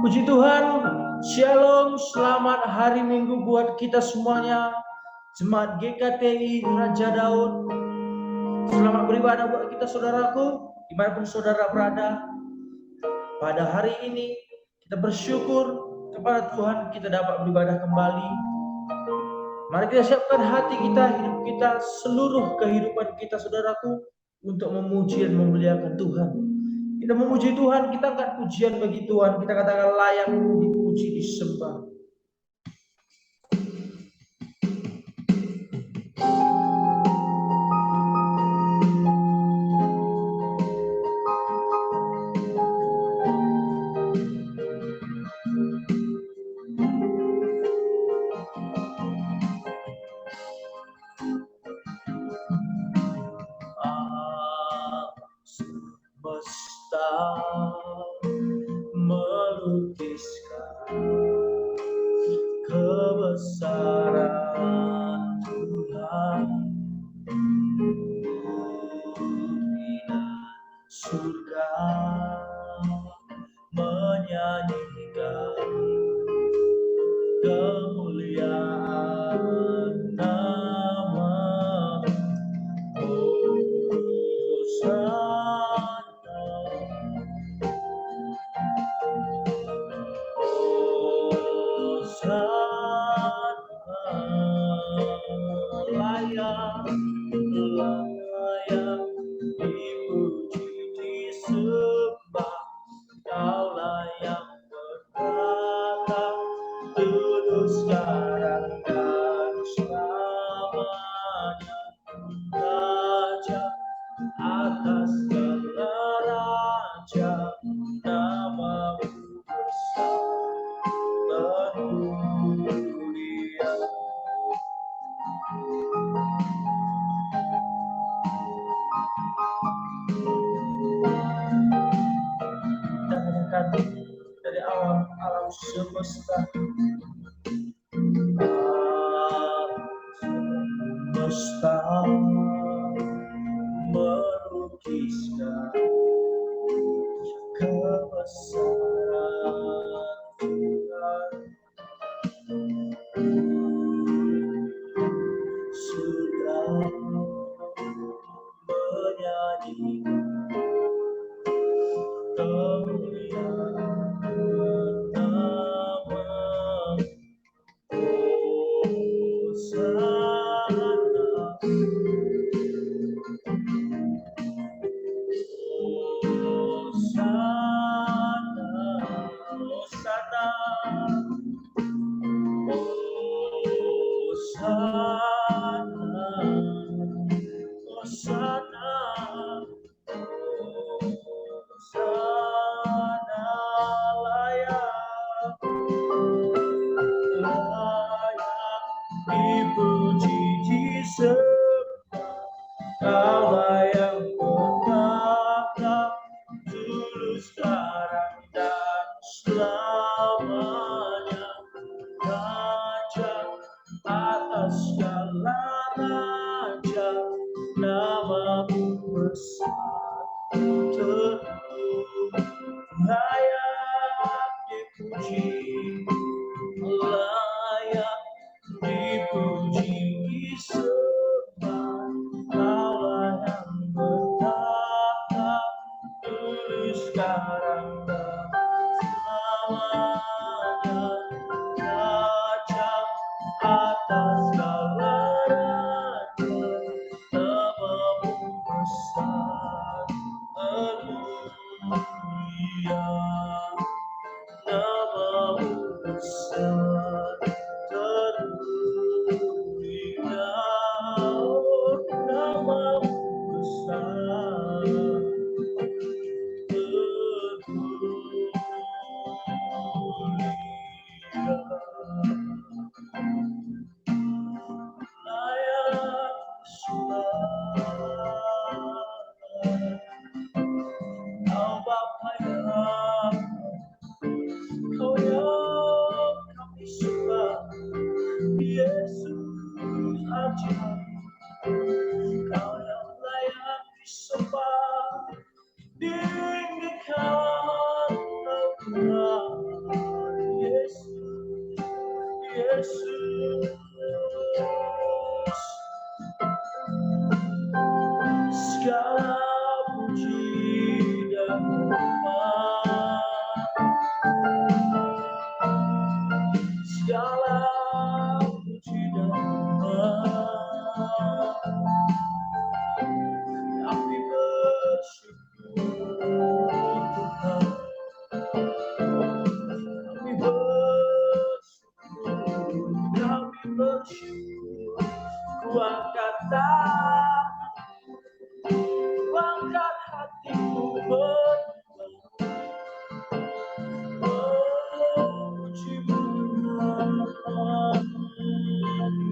Puji Tuhan, Shalom, selamat hari Minggu buat kita semuanya. Jemaat GKTI Raja Daud, selamat beribadah buat kita saudaraku, dimanapun saudara berada. Pada hari ini kita bersyukur kepada Tuhan kita dapat beribadah kembali. Mari kita siapkan hati kita, hidup kita, seluruh kehidupan kita saudaraku untuk memuji dan memuliakan Tuhan. Kita memuji Tuhan, kita angkat pujian bagi Tuhan, kita katakan layak dipuji, disembah. Semesta melukiskan kebesaran Tuhan, bumi dan surga menyanyikan kemuliaan nama layak dipuji, disembah. Kaulah yang berkata tulus sekarang dan selamanya, Raja atas segala raja, namamu besar mulia. Kita katakan dari awal alam semesta, melukiskan kebesaran Tuhan, sudah menyanyikan kemuliaan nama dipuji, disembah. Kaulah yang berkata tulus sekarang dan selamanya, Raja atas segala raja, namamu besar terus layak dipuji, layak dipuji, disembah. Kaulah yang berkata tulus sekarang dan selamanya, Raja atas segala raja, namamu besar mulia, namamu besar termulia, namamu besar layak sembah. Kau Bapa yang Kau yang kami sembah, Yesus aja. Kau yang layak disembah, diinggikan anugerah. ku angkat hatiku memuji-Mu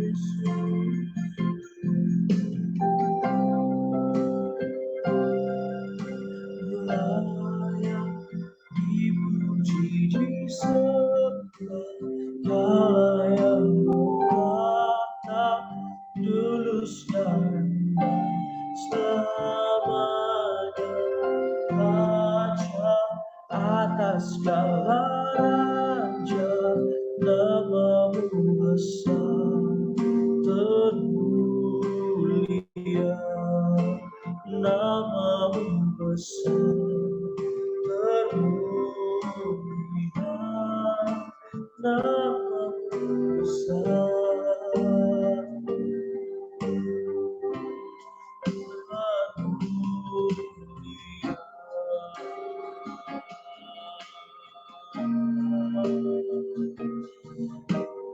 Yesus. Layak dipuji disembah yang tak tulus dan selamanya. Raja atas segala raja, nama-Mu besar termulia, nama-Mu besar termulia, nama-Mu besar termulia.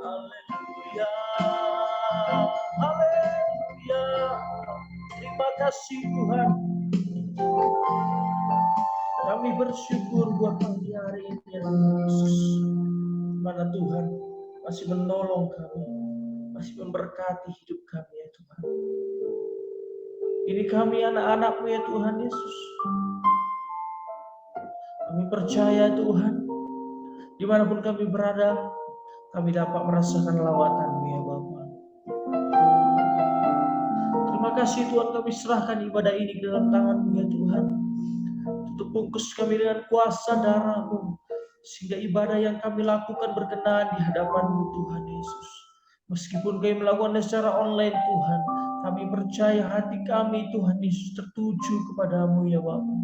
Haleluya, haleluya. Terima kasih Tuhan. Kami bersyukur buat pagi hari ini ya Yesus. Mana Tuhan masih menolong kami, masih memberkati hidup kami ya Tuhan. Ini kami anak-anak-Mu ya Tuhan Yesus. Kami percaya Tuhan, dimanapun kami berada, kami dapat merasakan lawatan-Mu ya Bapa. Terima kasih Tuhan, kami serahkan ibadah ini ke dalam tangan-Mu ya Tuhan. Tutup bungkus kami dengan kuasa darah-Mu, sehingga ibadah yang kami lakukan berkenan di hadapan-Mu Tuhan Yesus. Meskipun kami melakukannya secara online Tuhan, kami percaya hati kami Tuhan Yesus tertuju kepadamu ya Bapa.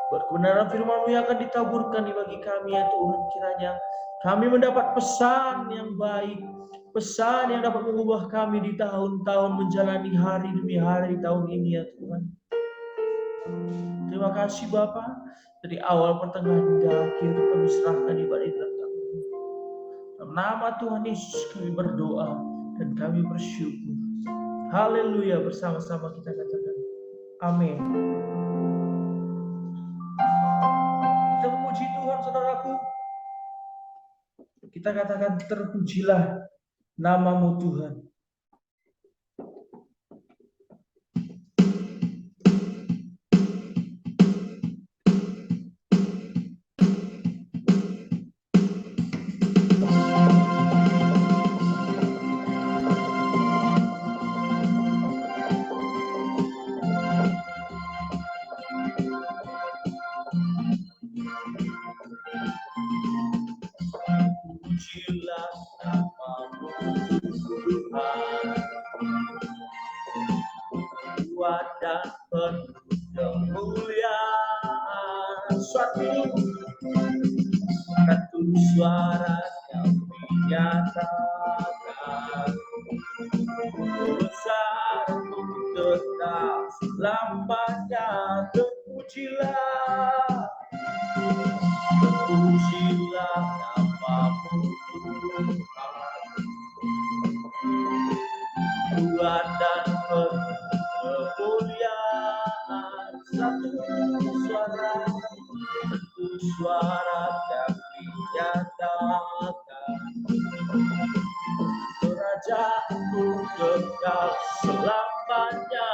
Buat kebenaran firman-Mu yang akan ditaburkan bagi kami ya Tuhan, kiranya kami mendapat pesan yang baik, pesan yang dapat mengubah kami di tahun-tahun menjalani hari demi hari tahun ini ya Tuhan. Terima kasih Bapa, dari awal pertengahan hingga akhir kami serahkan ibadah ini dalam tangan-Mu. Dalam nama Tuhan Yesus kami berdoa dan kami bersyukur. Haleluya, bersama-sama kita katakan amin. Kita memuji Tuhan saudaraku. Kita katakan terpujilah nama-Mu Tuhan. Pujilah nama-Mu Tuhan, kuat dan penuh kemuliaan. Suatu suara kami nyatakan, besar tetap selamanya. Terpujilah, terpujilah nama-Mu Tuhan, kuat dan penuh kemuliaan. Satu suara kami nyatakan, Kerajaan-Mu kekal selamanya.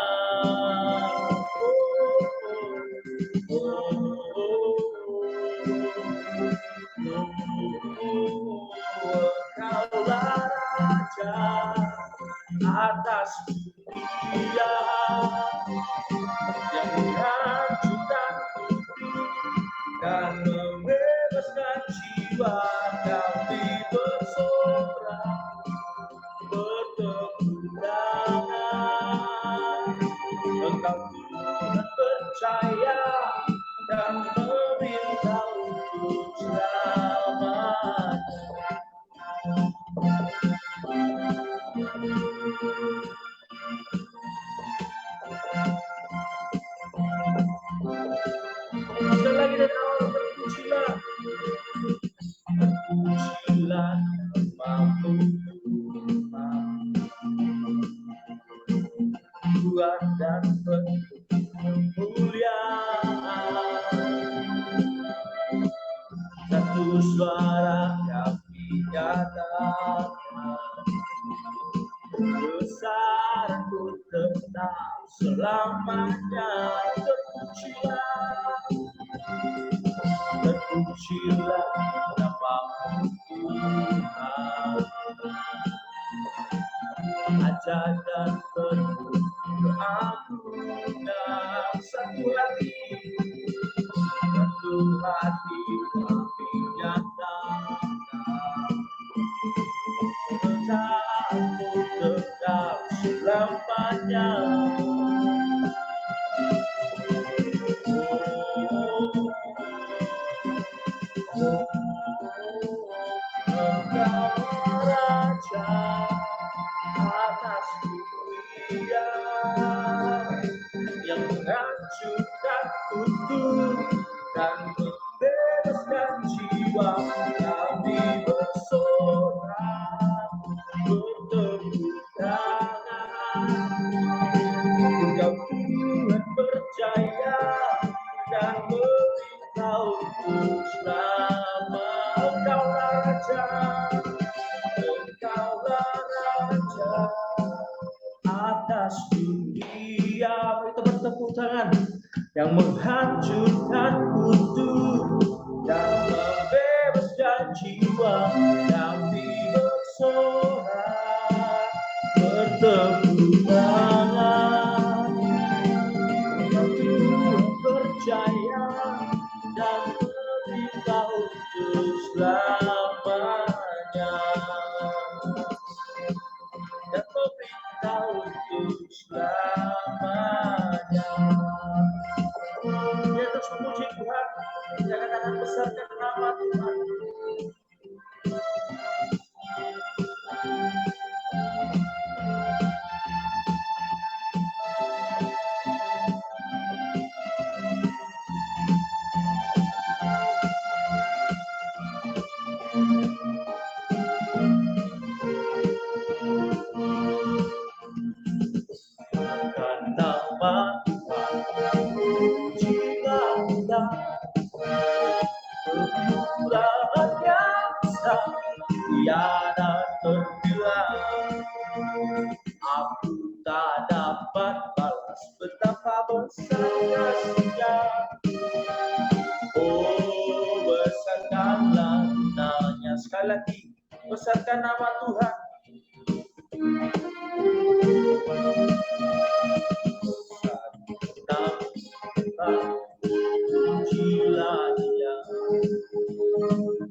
Kaulah Raja atas dunia, yang menghancurkan putih dan membebaskan jiwa. Kami bersorak berkepundangan, Engkau Tuhan percaya dan meminta untuk selamanya. Sekali lagi dari awal, terpujilah, terpujilah nama-Mu Tuhan, ketujuan dan kemuliaan. Satu suara kami nyatakan, besar-Ku tetap selamanya. Terpujilah nama-Mu Tuhan. Ajar dan penuh keagungan. Satu hati kami nyatakan, kehendak-Mu tetap selamanya. Engkau Raja atas dunia, yang menghancurkan kutuk dan membebaskan jiwa. Kami bersorak bertepuk tangan. Engkau Tuhan percaya dan beritahu untuk selama. Engkaulah Raja, Engkaulah Raja atas dunia. Kita bertepuk tangan. Yang menghancurkan kutuk dan membebaskan jiwa. Kami bersorak bertepuk tangan. Tuhan percaya dan beritahu untuk selamanya. Dan beritahu untuk selamanya. Dia terus memuji Tuhan. Jangan akan besarkan nama Tuhan. Nama Tuhan, pujilah kita, kemurahan yang besar, tiada terkira. Aku tak dapat balas betapa besar kasih-Nya. Oh, besarkanlah namanya. Sekali lagi, besarkan nama Tuhan. Pujilah Dia,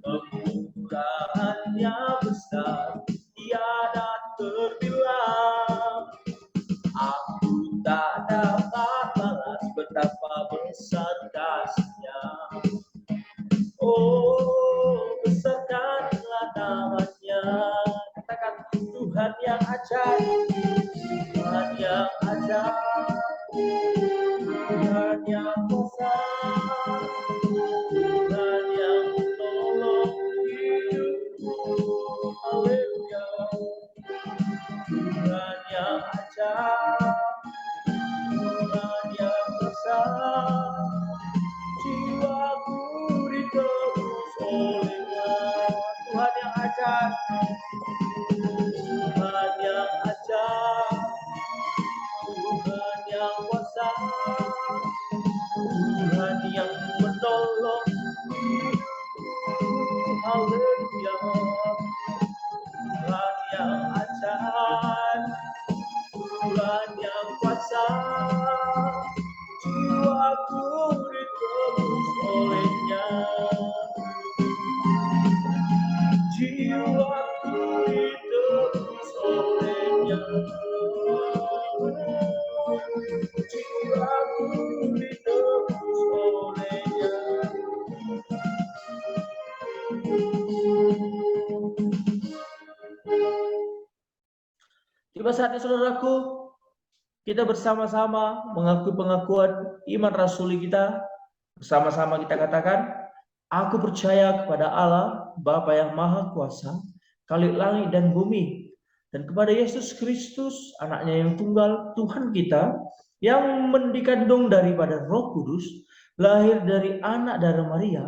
kemurahan-Nya besar, tiada terbilang. Aku tak dapat balas betapa besar kasih-Nya. Oh, besarkanlah namanya. Katakan, Tuhan yang ajaib, Tuhan yang ajaib, Tuhan yang besar, Tuhan yang menolong hidupku. Haleluya. Tuhan yang ajaib, Tuhan yang besar, jiwaku ditebus oleh-Nya. Tuhan yang ajaib, Tuhan yang ajaib, Tuhan yang kuasa, Tuhan yang menolong. Haleluya. Tuhan yang ajaib, Tuhan yang kuasa, jiwaku ditebus oleh-Nya. Jiwaku ditebus oleh-Nya. Jiwaku ditebus oleh-Nya. Tiba saatnya saudaraku, kita bersama-sama mengakui pengakuan iman rasuli kita. Bersama-sama kita katakan, aku percaya kepada Allah, Bapa yang Maha Kuasa, Khalik langit dan bumi, dan kepada Yesus Kristus, anaknya yang tunggal, Tuhan kita, yang dikandung daripada Roh Kudus, lahir dari anak darah Maria,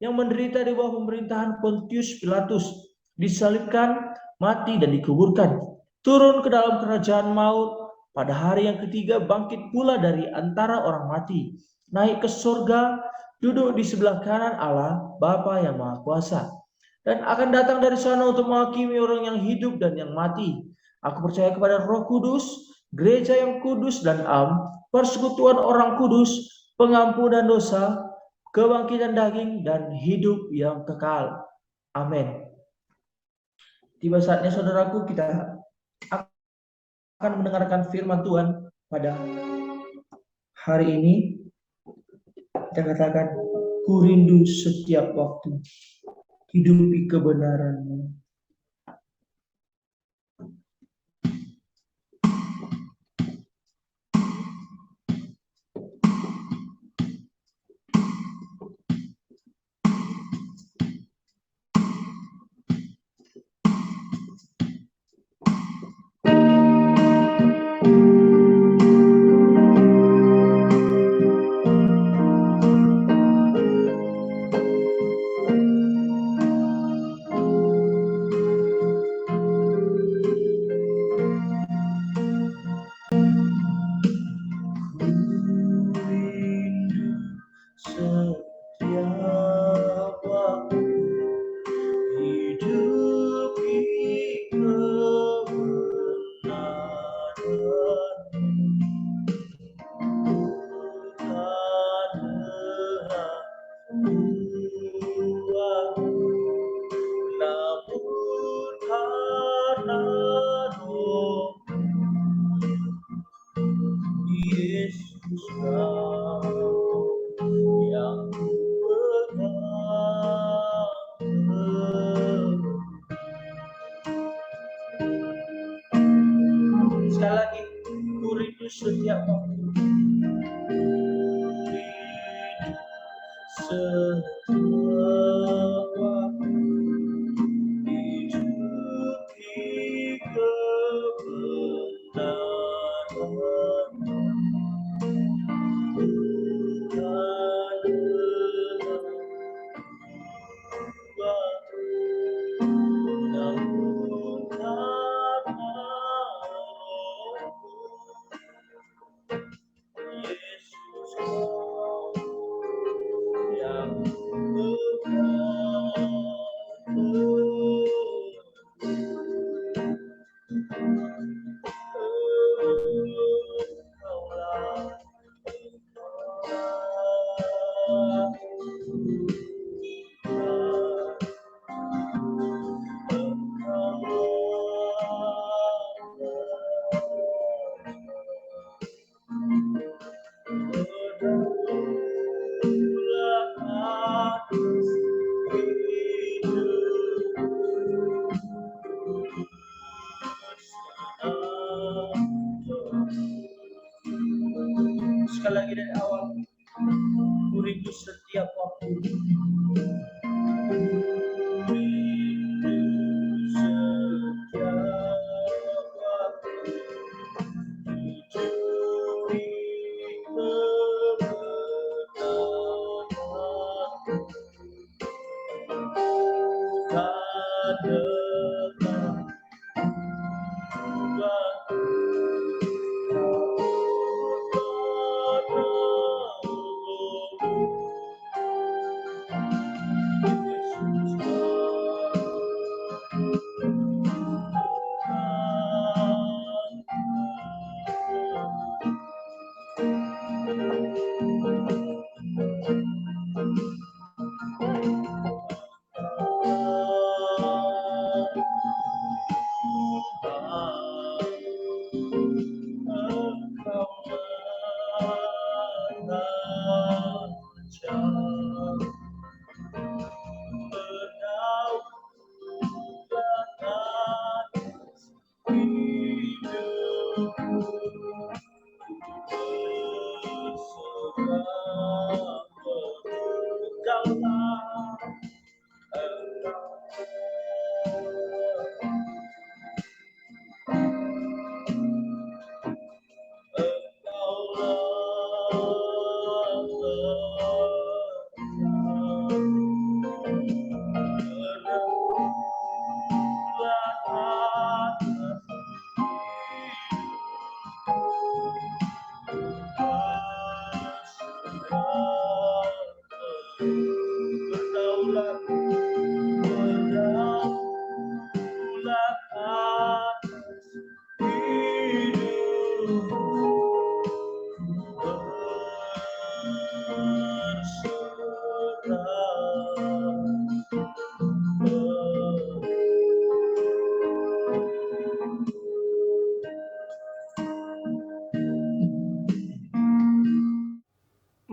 yang menderita di bawah pemerintahan Pontius Pilatus, disalibkan, mati dan dikuburkan, turun ke dalam kerajaan maut, pada hari yang ketiga bangkit pula dari antara orang mati, naik ke surga, duduk di sebelah kanan Allah, Bapa yang Maha Kuasa, dan akan datang dari sana untuk menghakimi orang yang hidup dan yang mati. Aku percaya kepada Roh Kudus, gereja yang kudus dan am, persekutuan orang kudus, pengampunan dosa, kebangkitan daging, dan hidup yang kekal. Amin. Tiba saatnya saudaraku, kita akan mendengarkan firman Tuhan pada hari ini. Kita katakan, ku rindu setiap waktu hidupi kebenaran-Mu. Sekali lagi, ku rindu setiap waktu. Setiap waktu hidupi kebenaran-Mu. Sekali lagi dari awal, ku rindu setiap waktu.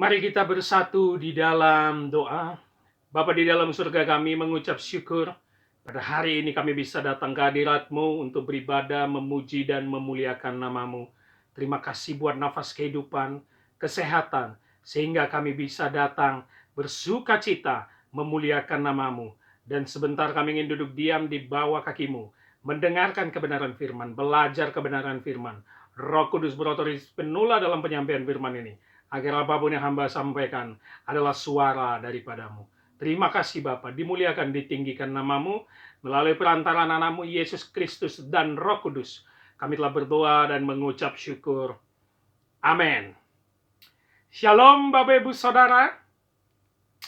Mari kita bersatu di dalam doa. Bapa di dalam surga, kami mengucap syukur pada hari ini kami bisa datang ke hadirat-Mu untuk beribadah, memuji dan memuliakan nama-Mu. Terima kasih buat nafas kehidupan, kesehatan, sehingga kami bisa datang bersuka cita memuliakan nama-Mu. Dan sebentar kami ingin duduk diam di bawah kaki-Mu, mendengarkan kebenaran firman, belajar kebenaran firman. Roh Kudus berotoritas penuhlah dalam penyampaian firman ini, agar apapun yang hamba sampaikan adalah suara daripadamu. Terima kasih Bapa, dimuliakan, ditinggikan nama-Mu melalui perantaraan anak-Mu Yesus Kristus dan Roh Kudus. Kami telah berdoa dan mengucap syukur. Amin. Shalom Bapak Ibu Saudara.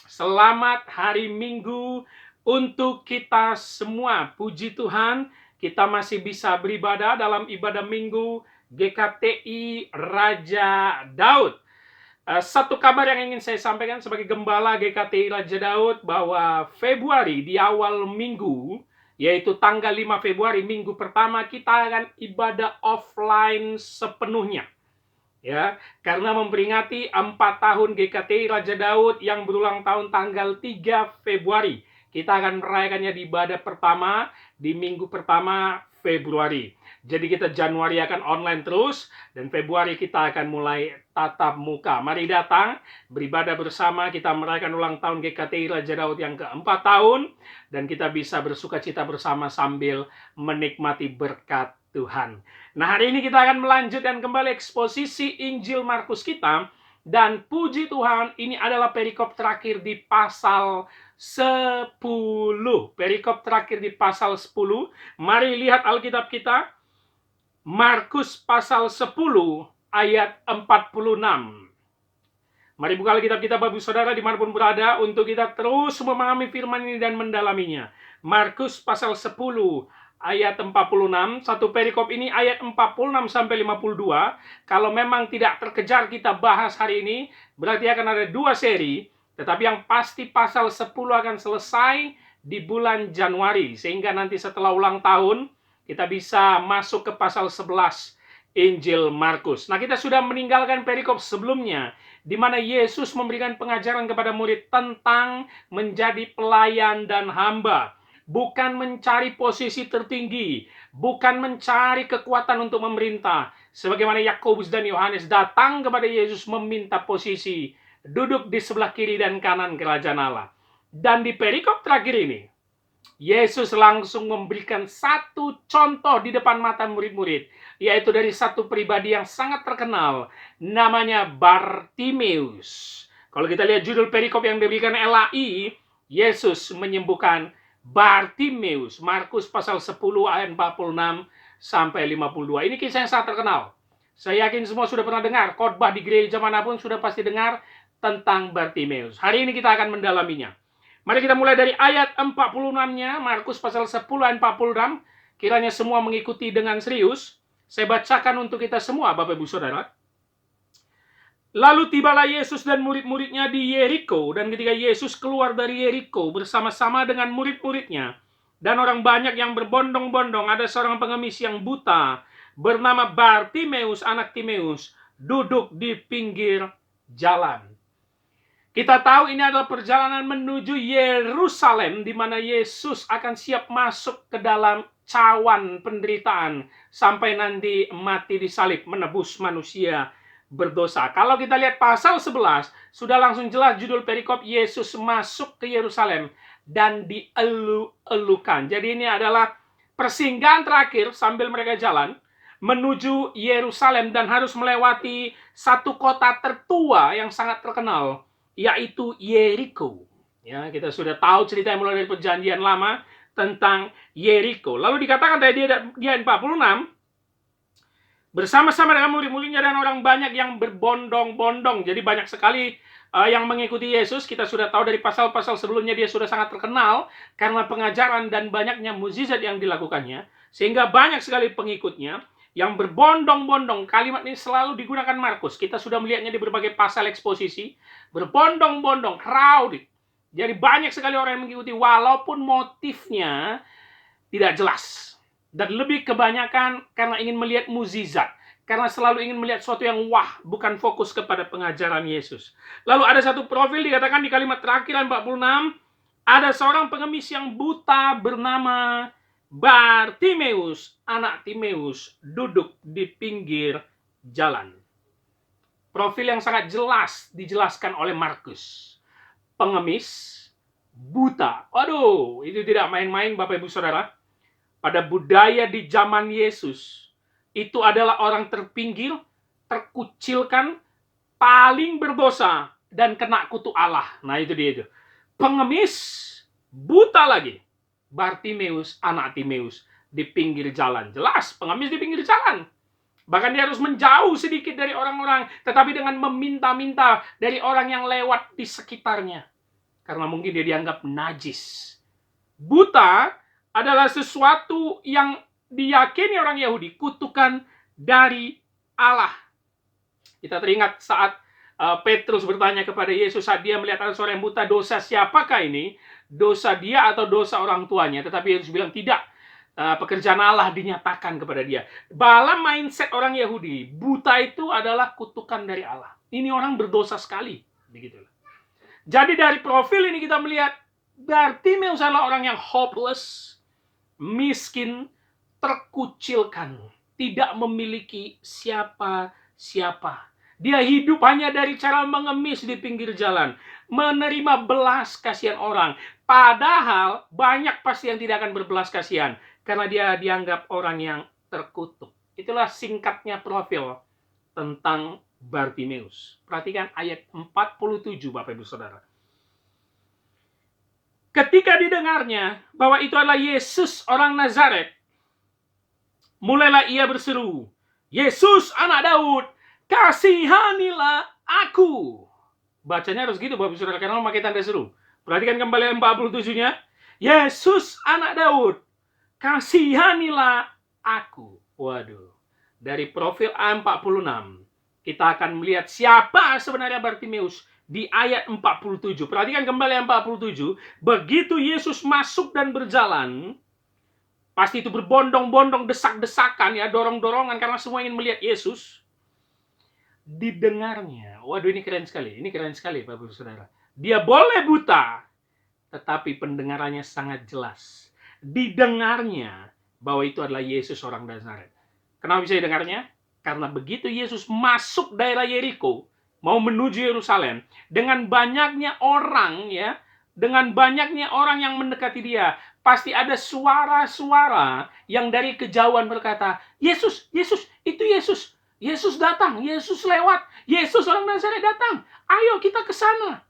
Selamat hari Minggu untuk kita semua. Puji Tuhan, kita masih bisa beribadah dalam ibadah Minggu GKTI Raja Daud. Satu kabar yang ingin saya sampaikan sebagai gembala GKTI Raja Daud, bahwa Februari di awal minggu, yaitu tanggal 5 Februari, minggu pertama, kita akan ibadah offline sepenuhnya. Ya, karena memperingati 4 tahun GKTI Raja Daud yang berulang tahun tanggal 3 Februari. Kita akan merayakannya di ibadah pertama di minggu pertama Februari. Jadi kita Januari akan online terus, dan Februari kita akan mulai tatap muka. Mari datang, beribadah bersama, kita merayakan ulang tahun GKTI Raja Daud yang ke-4 tahun, dan kita bisa bersuka cita bersama sambil menikmati berkat Tuhan. Nah, hari ini kita akan melanjutkan kembali eksposisi Injil Markus kita, dan puji Tuhan, ini adalah perikop terakhir di pasal 10. Perikop terakhir di pasal 10. Mari lihat Alkitab kita. Markus pasal 10 ayat 46. Mari buka Alkitab kita Bapak Saudara dimanapun berada, untuk kita terus memahami firman ini dan mendalaminya. Markus pasal 10 ayat 46. Satu perikop ini ayat 46 sampai 52. Kalau memang tidak terkejar kita bahas hari ini, berarti akan ada 2 seri. Tetapi yang pasti pasal 10 akan selesai di bulan Januari, sehingga nanti setelah ulang tahun kita bisa masuk ke pasal 11 Injil Markus. Nah, kita sudah meninggalkan perikop sebelumnya, di mana Yesus memberikan pengajaran kepada murid tentang menjadi pelayan dan hamba. Bukan mencari posisi tertinggi, bukan mencari kekuatan untuk memerintah. Sebagaimana Yakobus dan Yohanes datang kepada Yesus meminta posisi, duduk di sebelah kiri dan kanan kerajaan Allah. Dan di perikop terakhir ini, Yesus langsung memberikan satu contoh di depan mata murid-murid, yaitu dari satu pribadi yang sangat terkenal, namanya Bartimeus. Kalau kita lihat judul perikop yang diberikan LAI, Yesus menyembuhkan Bartimeus. Markus pasal 10 ayat 46 sampai 52. Ini kisah yang sangat terkenal. Saya yakin semua sudah pernah dengar, khotbah di gereja manapun sudah pasti dengar tentang Bartimeus. Hari ini kita akan mendalaminya. Mari kita mulai dari ayat 46-nya, Markus pasal 10 ayat 46. Kiranya semua mengikuti dengan serius. Saya bacakan untuk kita semua, Bapak Ibu Saudara. Lalu tibalah Yesus dan murid-muridnya di Yeriko, dan ketika Yesus keluar dari Yeriko bersama-sama dengan murid-muridnya, dan orang banyak yang berbondong-bondong, ada seorang pengemis yang buta, bernama Bartimeus, anak Timeus, duduk di pinggir jalan. Kita tahu ini adalah perjalanan menuju Yerusalem, di mana Yesus akan siap masuk ke dalam cawan penderitaan sampai nanti mati disalib menebus manusia berdosa. Kalau kita lihat pasal 11, sudah langsung jelas judul perikop, Yesus masuk ke Yerusalem dan dielu-elukan. Jadi ini adalah persinggahan terakhir sambil mereka jalan menuju Yerusalem dan harus melewati satu kota tertua yang sangat terkenal, yaitu Yeriko. Ya, kita sudah tahu cerita yang mulai dari Perjanjian Lama tentang Yeriko. Lalu dikatakan tadi di ayat 46, bersama-sama dengan murid-muridnya dan orang banyak yang berbondong-bondong. Jadi banyak sekali yang mengikuti Yesus. Kita sudah tahu dari pasal-pasal sebelumnya dia sudah sangat terkenal karena pengajaran dan banyaknya mukjizat yang dilakukannya, sehingga banyak sekali pengikutnya yang berbondong-bondong. Kalimat ini selalu digunakan Markus. Kita sudah melihatnya di berbagai pasal eksposisi. Berbondong-bondong, crowded. Jadi banyak sekali orang yang mengikuti walaupun motifnya tidak jelas. Dan lebih kebanyakan karena ingin melihat mukjizat, karena selalu ingin melihat sesuatu yang wah, bukan fokus kepada pengajaran Yesus. Lalu ada satu profil dikatakan di kalimat terakhir 46, ada seorang pengemis yang buta bernama Bartimeus, anak Timeus, duduk di pinggir jalan. Profil yang sangat jelas dijelaskan oleh Markus. Pengemis, buta. Waduh, itu tidak main-main Bapak Ibu Saudara. Pada budaya di zaman Yesus, itu adalah orang terpinggir, terkucilkan, paling berdosa, dan kena kutuk Allah. Nah itu dia itu. Pengemis, buta lagi. Bartimeus, anak Timeus, di pinggir jalan. Jelas, pengemis di pinggir jalan. Bahkan dia harus menjauh sedikit dari orang-orang, tetapi dengan meminta-minta dari orang yang lewat di sekitarnya. Karena mungkin dia dianggap najis. Buta adalah sesuatu yang diyakini orang Yahudi, kutukan dari Allah. Kita teringat saat Petrus bertanya kepada Yesus saat dia melihat ada seorang yang buta, dosa siapakah ini? Dosa dia atau dosa orang tuanya? Tetapi Yesus bilang tidak. Pekerjaan Allah dinyatakan kepada dia. Dalam mindset orang Yahudi, buta itu adalah kutukan dari Allah. Ini orang berdosa sekali. Begitu. Jadi dari profil ini kita melihat Bartimeus adalah orang yang hopeless, miskin, terkucilkan, tidak memiliki siapa-siapa. Dia hidup hanya dari cara mengemis di pinggir jalan, menerima belas kasihan orang. Padahal banyak pasti yang tidak akan berbelas kasihan karena dia dianggap orang yang terkutuk. Itulah singkatnya profil tentang Bartimeus. Perhatikan ayat 47 Bapak Ibu Saudara. Ketika didengarnya bahwa itu adalah Yesus orang Nazaret, mulailah ia berseru, Yesus anak Daud, kasihanilah aku. Bacanya harus gitu Bapak Ibu Saudara, karena memakai tanda seru. Perhatikan kembali 47-nya. Yesus anak Daud, kasihanilah aku. Waduh. Dari profil A46, kita akan melihat siapa sebenarnya Bartimeus di ayat 47. Perhatikan kembali 47. Begitu Yesus masuk dan berjalan, pasti itu berbondong-bondong, desak-desakan, ya, dorong-dorongan, karena semua ingin melihat Yesus. Didengarnya, waduh ini keren sekali Bapak Ibu Saudara. Dia boleh buta, tetapi pendengarannya sangat jelas. Didengarnya bahwa itu adalah Yesus orang Nazaret. Kenapa bisa didengarnya? Karena begitu Yesus masuk daerah Yeriko, mau menuju Yerusalem, dengan banyaknya orang, ya, dengan banyaknya orang yang mendekati dia, pasti ada suara-suara yang dari kejauhan berkata, Yesus, Yesus, itu Yesus. Yesus datang, Yesus lewat, Yesus orang Nazaret datang. Ayo kita ke sana.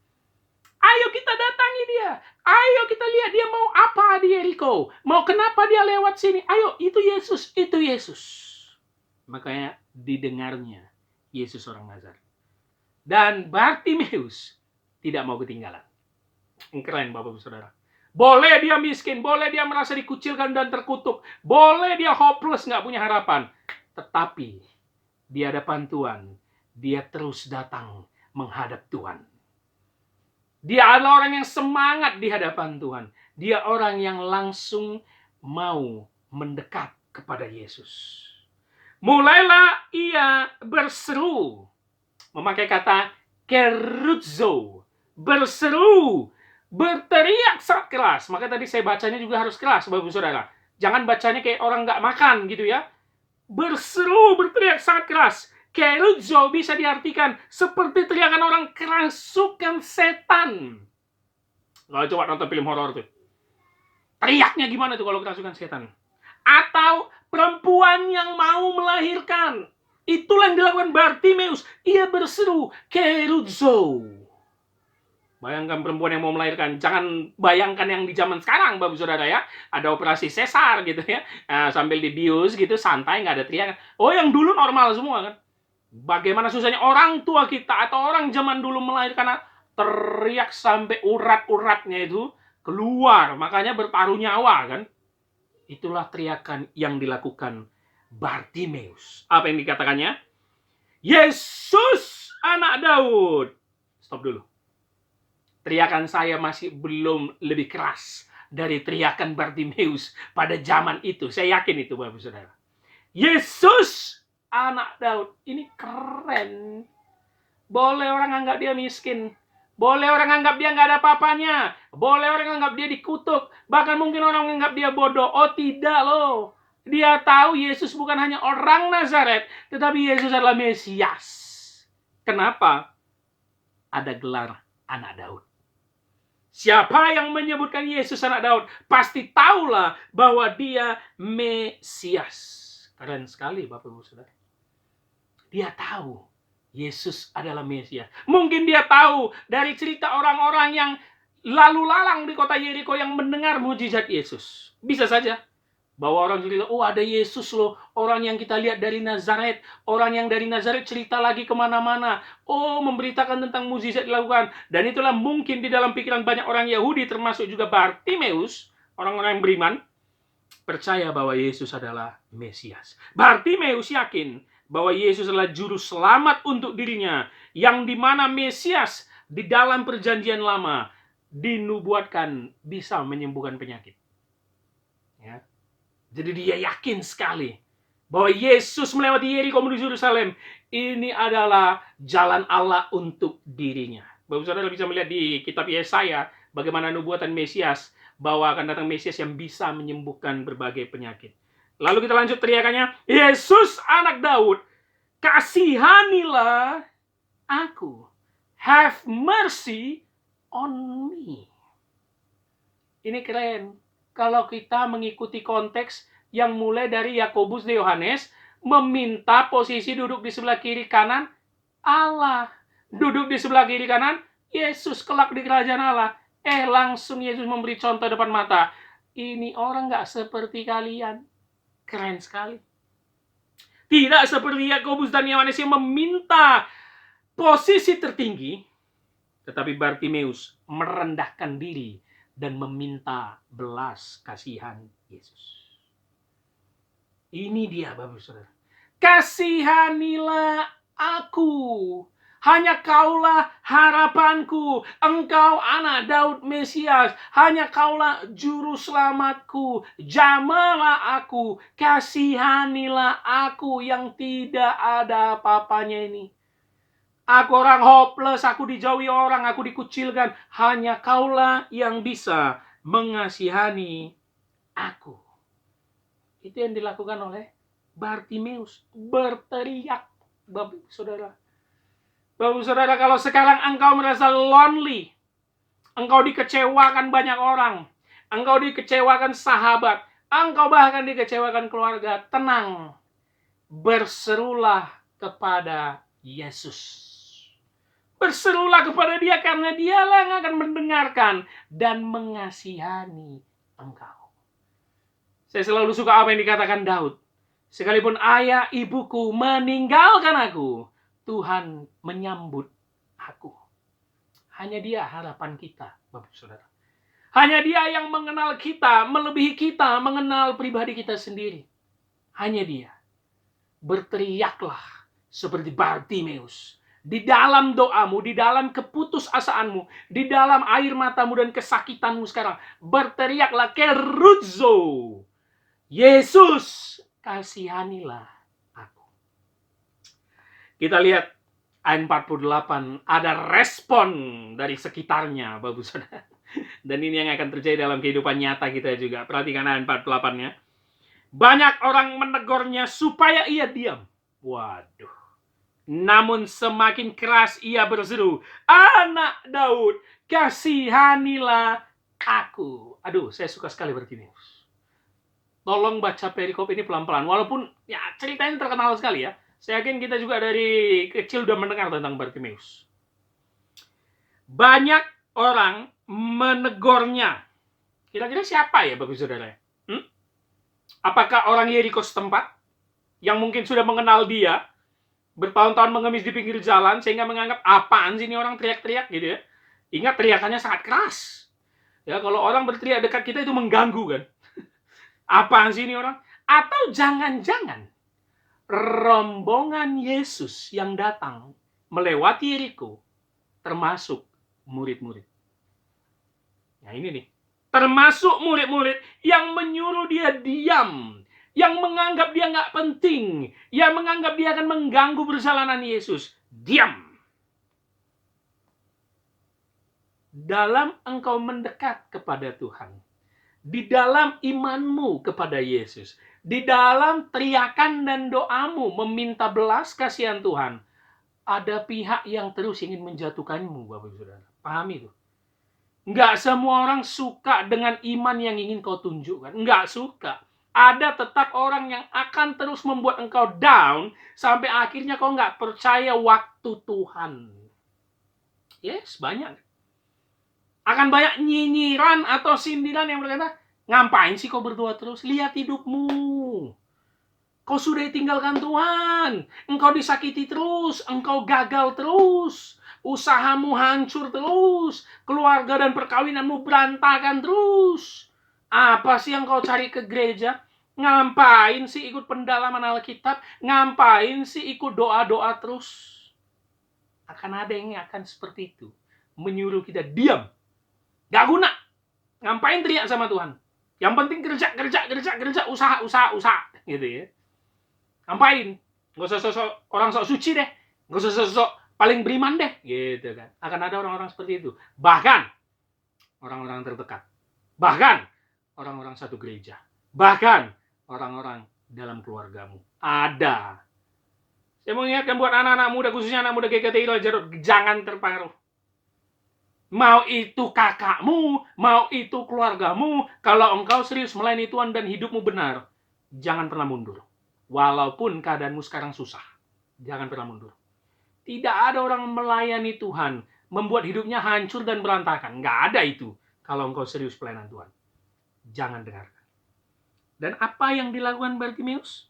Ayo kita datangi dia. Ayo kita lihat dia mau apa di Yeriko. Mau kenapa dia lewat sini. Ayo, itu Yesus, itu Yesus. Makanya didengarnya Yesus orang Nazaret. Dan Bartimeus tidak mau ketinggalan. Keren Bapak Ibu Saudara. Boleh dia miskin, boleh dia merasa dikucilkan dan terkutuk, boleh dia hopeless, nggak punya harapan. Tetapi di hadapan Tuhan, dia terus datang menghadap Tuhan. Dia adalah orang yang semangat di hadapan Tuhan. Dia orang yang langsung mau mendekat kepada Yesus. Mulailah ia berseru. Memakai kata keruzo. Berseru. Berteriak sangat keras. Maka tadi saya bacanya juga harus keras, Bapak Saudara. Jangan bacanya kayak orang nggak makan gitu ya. Berseru, berteriak sangat keras. Keruzo bisa diartikan seperti teriakan orang kerasukan setan. Kalau coba nonton film horor tuh. Teriaknya gimana tuh kalau kerasukan setan? Atau perempuan yang mau melahirkan. Itulah yang dilakukan Bartimeus. Ia berseru, keruzo. Bayangkan perempuan yang mau melahirkan. Jangan bayangkan yang di zaman sekarang, Bapak Saudara ya. Ada operasi sesar gitu ya. Sambil dibius gitu, santai, nggak ada teriakan. Oh, yang dulu normal semua kan. Bagaimana susahnya orang tua kita atau orang zaman dulu melahirkan, teriak sampai urat-uratnya itu keluar. Makanya bertaruh nyawa kan. Itulah teriakan yang dilakukan Bartimeus. Apa yang dikatakannya? Yesus anak Daud. Stop dulu. Teriakan saya masih belum lebih keras dari teriakan Bartimeus pada zaman itu. Saya yakin itu Bapak Saudara. Yesus anak Daud. Ini keren. Boleh orang anggap dia miskin. Boleh orang anggap dia nggak ada apa-apanya. Boleh orang anggap dia dikutuk. Bahkan mungkin orang anggap dia bodoh. Oh tidak loh. Dia tahu Yesus bukan hanya orang Nazaret. Tetapi Yesus adalah Mesias. Kenapa? Ada gelar anak Daud. Siapa yang menyebutkan Yesus anak Daud, pasti tahulah bahwa dia Mesias. Keren sekali Bapak Ibu Saudara. Dia tahu Yesus adalah Mesias. Mungkin dia tahu dari cerita orang-orang yang lalu lalang di kota Yeriko yang mendengar mujizat Yesus. Bisa saja bahwa orang cerita, oh ada Yesus loh, orang yang kita lihat dari Nazaret, orang yang dari Nazaret cerita lagi kemana-mana, oh memberitakan tentang mujizat dilakukan. Dan itulah mungkin di dalam pikiran banyak orang Yahudi, termasuk juga Bartimeus, orang-orang yang beriman, percaya bahwa Yesus adalah Mesias. Bartimeus yakin bahwa Yesus adalah juru selamat untuk dirinya, yang dimana Mesias di dalam perjanjian lama dinubuatkan bisa menyembuhkan penyakit. Ya. Jadi dia yakin sekali bahwa Yesus melewati Yeriko menuju Yerusalem. Ini adalah jalan Allah untuk dirinya. Bapak Saudara bisa melihat di kitab Yesaya bagaimana nubuatan Mesias, bahwa akan datang Mesias yang bisa menyembuhkan berbagai penyakit. Lalu kita lanjut teriakannya, Yesus anak Daud, kasihanilah aku. Have mercy on me. Ini keren. Kalau kita mengikuti konteks yang mulai dari Yakobus dan Yohanes, meminta posisi duduk di sebelah kiri kanan Allah. Duduk di sebelah kiri kanan Yesus kelak di kerajaan Allah. Langsung Yesus memberi contoh depan mata. Ini orang nggak seperti kalian. Keren sekali. Tidak seperti Yakobus dan Yohanes yang meminta posisi tertinggi, tetapi Bartimeus merendahkan diri dan meminta belas kasihan Yesus. Ini dia Bapak Saudara. Kasihanilah aku. Hanya kaulah harapanku. Engkau anak Daud Mesias. Hanya kaulah juru selamatku. Jamalah aku. Kasihanilah aku yang tidak ada apa-apanya ini. Aku orang hopeless, aku dijauhi orang, aku dikucilkan. Hanya kaulah yang bisa mengasihani aku. Itu yang dilakukan oleh Bartimeus. Berteriak, Bapak Saudara. Bapak Saudara, kalau sekarang engkau merasa lonely, engkau dikecewakan banyak orang, engkau dikecewakan sahabat, engkau bahkan dikecewakan keluarga, tenang. Berserulah kepada Yesus. Berserulah kepada dia karena dialah yang akan mendengarkan dan mengasihani engkau. Saya selalu suka apa yang dikatakan Daud. Sekalipun ayah ibuku meninggalkan aku, Tuhan menyambut aku. Hanya dia harapan kita, Bapak Saudara. Hanya dia yang mengenal kita, melebihi kita, mengenal pribadi kita sendiri. Hanya dia. Berteriaklah seperti Bartimeus. Di dalam doamu, di dalam keputusasaanmu, di dalam air matamu dan kesakitanmu sekarang, berteriaklah keruzo. Yesus, kasihanilah aku. Kita lihat ayat 48, ada respon dari sekitarnya, Bapak Saudara. Dan ini yang akan terjadi dalam kehidupan nyata kita juga. Perhatikan ayat 48-nya. Banyak orang menegurnya supaya ia diam. Waduh. Namun semakin keras ia berseru, anak Daud, kasihanilah aku. Aduh, saya suka sekali Bartimeus. Tolong baca perikop ini pelan-pelan. Walaupun ya ceritanya terkenal sekali ya. Saya yakin kita juga dari kecil udah mendengar tentang Bartimeus. Banyak orang menegurnya. Kira-kira siapa ya Bapak Saudara? Apakah orang Yeriko setempat yang mungkin sudah mengenal dia? Bertahun-tahun mengemis di pinggir jalan sehingga menganggap apaan sih ini orang teriak-teriak gitu ya. Ingat teriakannya sangat keras. Ya, kalau orang berteriak dekat kita itu mengganggu kan. Apaan sih ini orang? Atau jangan-jangan rombongan Yesus yang datang melewati Yeriko termasuk murid-murid. Nah ini nih. Termasuk murid-murid yang menyuruh dia diam. yang menganggap dia nggak penting, yang menganggap dia akan mengganggu perjalanan Yesus, diam. Dalam engkau mendekat kepada Tuhan, di dalam imanmu kepada Yesus, di dalam teriakan dan doamu meminta belas kasihan Tuhan, ada pihak yang terus ingin menjatuhkanmu, Bapak Ibu Saudara. Pahami itu. Nggak semua orang suka dengan iman yang ingin kau tunjukkan. Nggak suka. Ada tetap orang yang akan terus membuat engkau down sampai akhirnya kau nggak percaya waktu Tuhan. Yes, banyak. Akan banyak nyinyiran atau sindiran yang berkata, ngapain sih kau berdoa terus? Lihat hidupmu. Kau sudah ditinggalkan Tuhan. Engkau disakiti terus. Engkau gagal terus. Usahamu hancur terus. Keluarga dan perkawinanmu berantakan terus. Apa sih yang kau cari ke gereja? Ngapain sih ikut pendalaman Alkitab? Ngapain sih ikut doa-doa terus? Akan ada yang akan seperti itu. Menyuruh kita diam. Gak guna. Ngapain teriak sama Tuhan? Yang penting kerja, usaha. Gitu ya. Ngapain? Gak usah sosok orang sok suci deh. Gak usah sosok paling beriman deh. Gitu kan. Akan ada orang-orang seperti itu. Bahkan orang-orang terdekat. Bahkan orang-orang satu gereja. Bahkan orang-orang dalam keluargamu. Ada. Saya mau ingatkan buat anak-anak muda, khususnya anak muda GKTI Rajarot, jangan terpengaruh. Mau itu kakakmu, mau itu keluargamu, kalau engkau serius melayani Tuhan dan hidupmu benar, jangan pernah mundur. Walaupun keadaanmu sekarang susah, jangan pernah mundur. Tidak ada orang melayani Tuhan, membuat hidupnya hancur dan berantakan. Nggak ada itu kalau engkau serius pelayanan Tuhan. Jangan dengarkan. Dan apa yang dilakukan Bartimeus?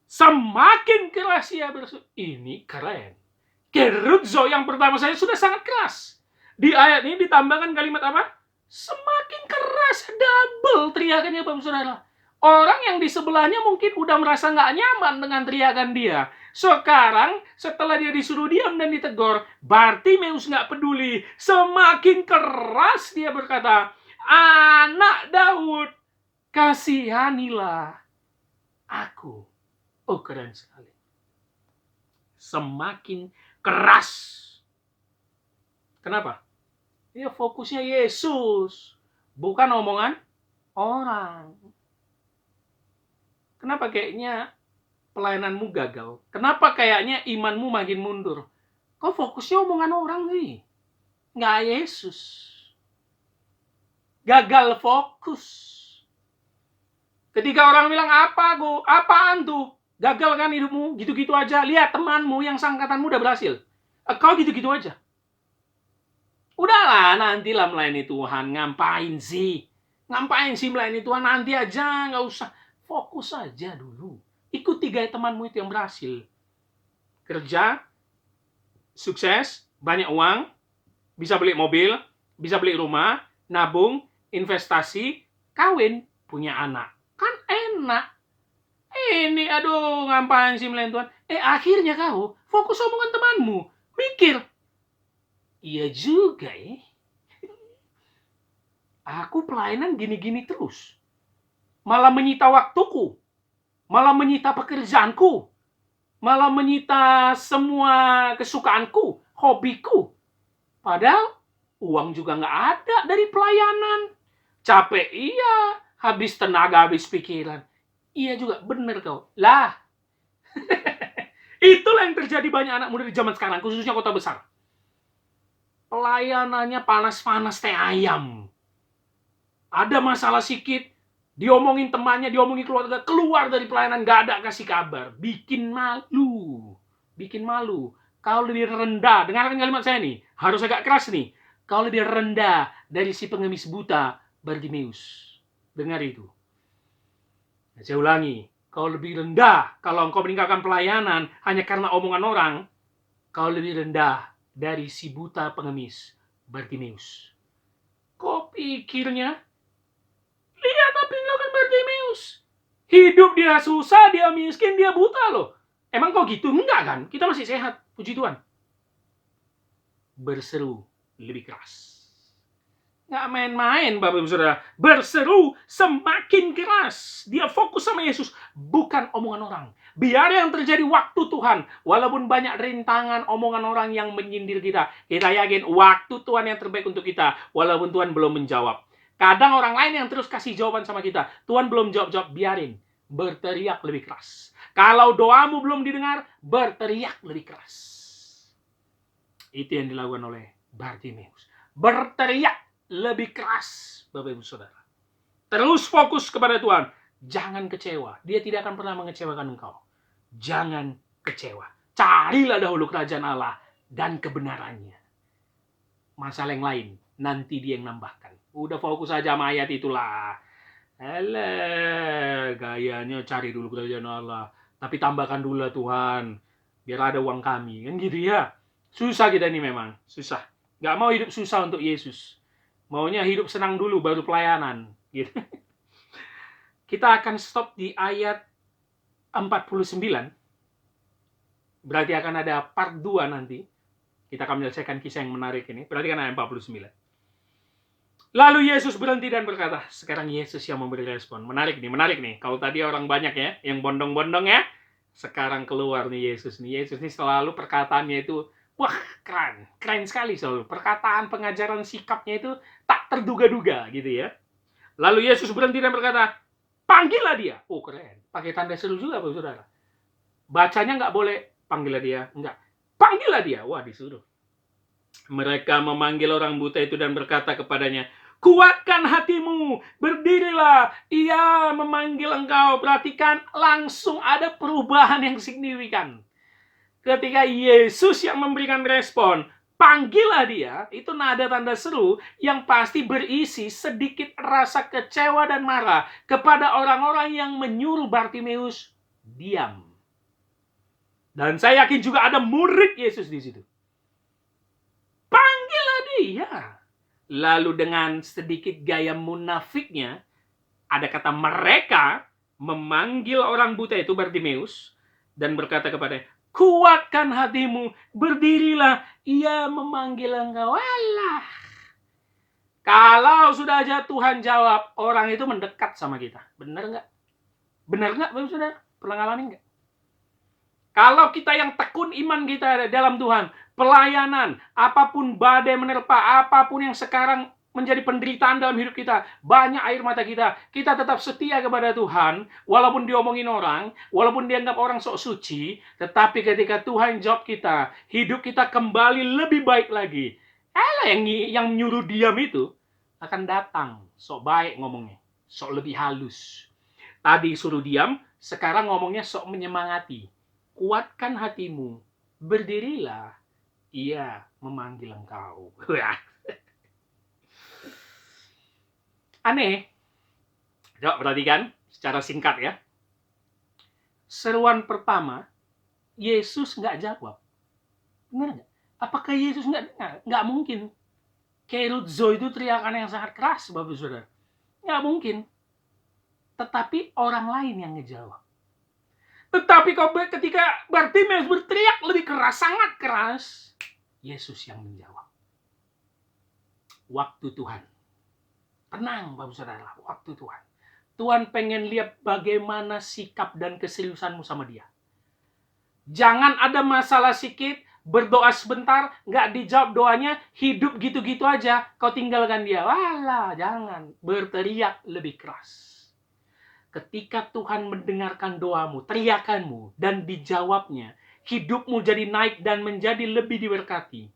Semakin keras ia berseru. Ini keren. Kerudzo yang pertama saya sudah sangat keras. Di ayat ini ditambahkan kalimat apa? Semakin keras, double teriakannya, Bapak Saudara. Orang yang di sebelahnya mungkin udah merasa nggak nyaman dengan teriakan dia. Sekarang, setelah dia disuruh diam dan ditegur, Bartimeus nggak peduli. Semakin keras dia berkata, Anak Daud, kasihanilah aku. Oh, keren sekali. Semakin keras. Kenapa? Dia fokusnya Yesus, bukan omongan orang. Kenapa kayaknya pelayananmu gagal? Kenapa kayaknya imanmu makin mundur? Kok fokusnya omongan orang sih? Nggak Yesus. Gagal fokus. Ketika orang bilang, apaan tuh? Gagal kan hidupmu? Gitu-gitu aja. Lihat temanmu yang sangkatanmu udah berhasil. Kau gitu-gitu aja. Udahlah, nantilah melayani Tuhan. Ngapain sih? Ngapain sih melayani Tuhan? Nanti aja, nggak usah. Fokus aja dulu. Ikuti gaya temanmu itu yang berhasil. Kerja, sukses, banyak uang, bisa beli mobil, bisa beli rumah, nabung, investasi, kawin, punya anak. Kan enak. Ini, aduh, ngapain sih melayani Tuhan? Akhirnya kau fokus omongan temanmu. Mikir. Iya juga ya. Aku pelayanan gini-gini terus. Malah menyita waktuku. Malah menyita pekerjaanku. Malah menyita semua kesukaanku, hobiku. Padahal uang juga nggak ada dari pelayanan. Capek iya, habis tenaga, habis pikiran. Iya juga, bener kau. Lah, itulah yang terjadi banyak anak muda di zaman sekarang, khususnya kota besar. Pelayanannya panas-panas teh ayam. Ada masalah sedikit, diomongin temannya, diomongin keluarga, keluar dari pelayanan, gak ada kasih kabar. Bikin malu. Bikin malu. Kau lebih rendah, dengarkan kalimat saya nih, harus agak keras nih. Kau lebih rendah dari si pengemis buta Bartimeus. Dengar itu. Nah, saya ulangi, kau lebih rendah kalau engkau meninggalkan pelayanan hanya karena omongan orang. Kau lebih rendah dari si buta pengemis Bartimeus. Kok pikirnya? Lihat apa yang dilakukan Bartimeus. Hidup dia susah, dia miskin, dia buta loh. Emang kok gitu? Enggak kan? Kita masih sehat, puji Tuhan. Berseru lebih keras. Nggak main-main, Bapak Ibu Saudara. Berseru semakin keras. Dia fokus sama Yesus, bukan omongan orang. Biar yang terjadi waktu Tuhan, walaupun banyak rintangan omongan orang yang menyindir kita, kita yakin waktu Tuhan yang terbaik untuk kita, walaupun Tuhan belum menjawab. Kadang orang lain yang terus kasih jawaban sama kita, Tuhan belum jawab-jawab, biarin. Berteriak lebih keras. Kalau doamu belum didengar, berteriak lebih keras. Itu yang dilakukan oleh Bartimeus. Berteriak lebih keras, Bapak Ibu Saudara. Terus fokus kepada Tuhan. Jangan kecewa. Dia tidak akan pernah mengecewakan engkau. Jangan kecewa. Carilah dahulu kerajaan Allah dan kebenarannya. Masalah yang lain, nanti dia yang nambahkan. Udah fokus aja sama ayat itulah. Gayanya cari dulu kerajaan Allah. Tapi tambahkan dulu lah Tuhan. Biar ada uang kami. Kan gitu ya. Susah kita ini memang. Susah. Gak mau hidup susah untuk Yesus. Maunya hidup senang dulu baru pelayanan. Gitu. Kita akan stop di ayat 49. Berarti akan ada part 2 nanti. Kita akan menyelesaikan kisah yang menarik ini. Berarti kan ayat 49. Lalu Yesus berhenti dan berkata, sekarang Yesus yang memberi respon. Menarik nih. Kalau tadi orang banyak ya, yang bondong-bondong ya. Sekarang keluar nih Yesus. Yesus ini selalu perkataannya itu, wah keren sekali selalu. Perkataan, pengajaran, sikapnya itu tak terduga-duga gitu ya. Lalu Yesus berhenti dan berkata, panggillah dia. Oh keren. Pakai tanda seru juga Bapak Saudara. Bacanya nggak boleh panggillah dia. Enggak. Panggillah dia. Wah disuruh. Mereka memanggil orang buta itu dan berkata kepadanya, kuatkan hatimu, berdirilah. Ia memanggil engkau. Perhatikan langsung ada perubahan yang signifikan. Ketika Yesus yang memberikan respon, panggillah dia, itu nada tanda seru yang pasti berisi sedikit rasa kecewa dan marah kepada orang-orang yang menyuruh Bartimeus diam. Dan saya yakin juga ada murid Yesus di situ. Panggillah dia. Lalu dengan sedikit gaya munafiknya, ada kata mereka memanggil orang buta itu Bartimeus dan berkata kepadanya, kuatkan hatimu, berdirilah, ia memanggil engkau. Alah. Kalau sudah aja Tuhan jawab, orang itu mendekat sama kita. Benar nggak? Benar nggak, Bapak Saudara? Pernah ngalamin nggak? Kalau kita yang tekun iman kita dalam Tuhan, pelayanan, apapun badai menerpa, apapun yang sekarang menjadi penderitaan dalam hidup kita, banyak air mata kita tetap setia kepada Tuhan, walaupun diomongin orang, walaupun dianggap orang sok suci, tetapi ketika Tuhan jawab kita, hidup kita kembali lebih baik lagi. Yang nyuruh diam itu akan datang, sok baik ngomongnya, sok lebih halus. Tadi suruh diam, sekarang ngomongnya sok menyemangati. Kuatkan hatimu, berdirilah, ia memanggil engkau. Aneh. Coba perhatikan secara singkat ya. Seruan pertama, Yesus nggak jawab. Benar nggak? Apakah Yesus nggak dengar? Nggak mungkin. Keruzo itu teriakan yang sangat keras, Bapak Saudara. Nggak mungkin. Tetapi orang lain yang ngejawab. Tetapi ketika Bartimeus berteriak lebih keras, sangat keras, Yesus yang menjawab. Waktu Tuhan. Tenang, Bapak Saudara, waktu Tuhan. Tuhan pengen lihat bagaimana sikap dan keseriusanmu sama dia. Jangan ada masalah sedikit, berdoa sebentar, nggak dijawab doanya, hidup gitu-gitu aja, kau tinggalkan dia. Walah, jangan. Berteriak lebih keras. Ketika Tuhan mendengarkan doamu, teriakanmu, dan dijawabnya, hidupmu jadi naik dan menjadi lebih diberkati.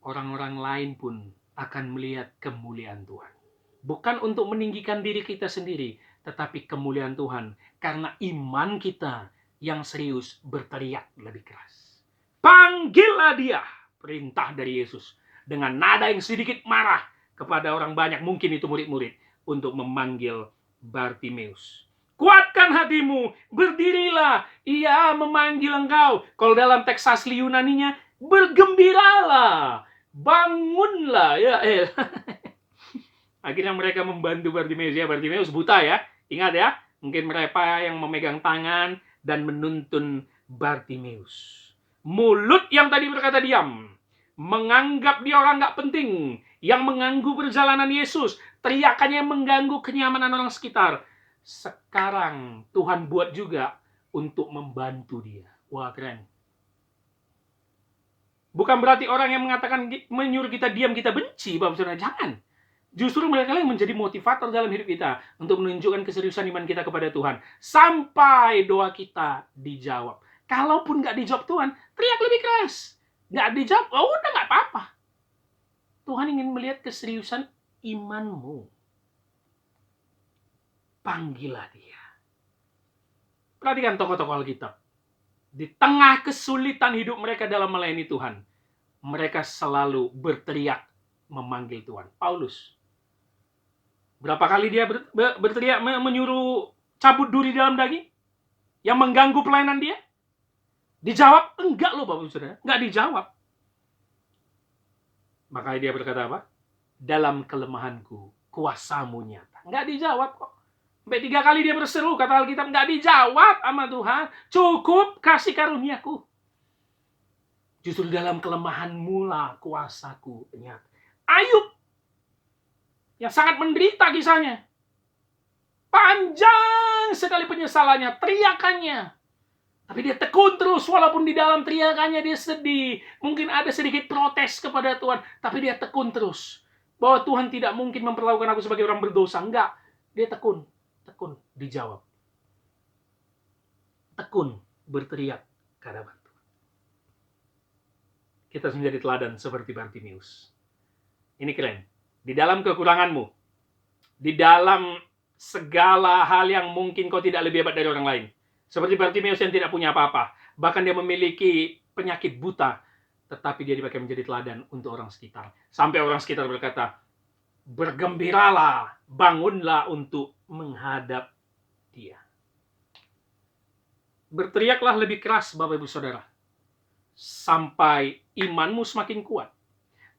Orang-orang lain pun akan melihat kemuliaan Tuhan. Bukan untuk meninggikan diri kita sendiri, tetapi kemuliaan Tuhan. Karena iman kita yang serius berteriak lebih keras. Panggillah dia, perintah dari Yesus. Dengan nada yang sedikit marah kepada orang banyak, mungkin itu murid-murid, untuk memanggil Bartimeus. Kuatkan hatimu, berdirilah, ia memanggil engkau. Kalau dalam teks asli Yunaninya, bergembiralah, bangunlah. Akhirnya mereka membantu Bartimeus. Ya, Bartimeus buta ya. Ingat ya, mungkin mereka yang memegang tangan dan menuntun Bartimeus. Mulut yang tadi berkata diam menganggap dia orang nggak penting, yang mengganggu perjalanan Yesus, teriakannya mengganggu kenyamanan orang sekitar. Sekarang Tuhan buat juga untuk membantu dia. Wah, keren. Bukan berarti orang yang mengatakan menyuruh kita diam kita benci, Bapak Saudara. Jangan. Justru mereka yang menjadi motivator dalam hidup kita untuk menunjukkan keseriusan iman kita kepada Tuhan. Sampai doa kita dijawab. Kalaupun nggak dijawab Tuhan, teriak lebih keras. Nggak dijawab, oh udah nggak apa-apa. Tuhan ingin melihat keseriusan imanmu. Panggillah dia. Perhatikan tokoh-tokoh Alkitab. Di tengah kesulitan hidup mereka dalam melayani Tuhan, mereka selalu berteriak memanggil Tuhan. Paulus. Berapa kali dia berteriak menyuruh cabut duri dalam daging? Yang mengganggu pelayanan dia? Dijawab? Enggak loh Bapak Saudara. Enggak dijawab. Makanya dia berkata apa? Dalam kelemahanku, kuasamu nyata. Enggak dijawab kok. Sampai 3 kali dia berseru, kata Alkitab, enggak dijawab sama Tuhan. Cukup kasih karuniaku. Justru dalam kelemahanmu lah kuasaku nyata. Ayub yang sangat menderita kisahnya. Panjang sekali penyesalannya, teriakannya. Tapi dia tekun terus, walaupun di dalam teriakannya dia sedih. Mungkin ada sedikit protes kepada Tuhan, tapi dia tekun terus. Bahwa Tuhan tidak mungkin memperlakukan aku sebagai orang berdosa. Enggak, dia tekun, dijawab. Tekun, berteriak ke hadapan Tuhan. Kita menjadi teladan seperti Bartimeus. Ini keren. Di dalam kekuranganmu, di dalam segala hal yang mungkin kau tidak lebih hebat dari orang lain. Seperti Bartimeus yang tidak punya apa-apa. Bahkan dia memiliki penyakit buta. Tetapi dia dipakai menjadi teladan untuk orang sekitar. Sampai orang sekitar berkata, bergembiralah, bangunlah untuk menghadap dia. Berteriaklah lebih keras Bapak Ibu Saudara. Sampai imanmu semakin kuat.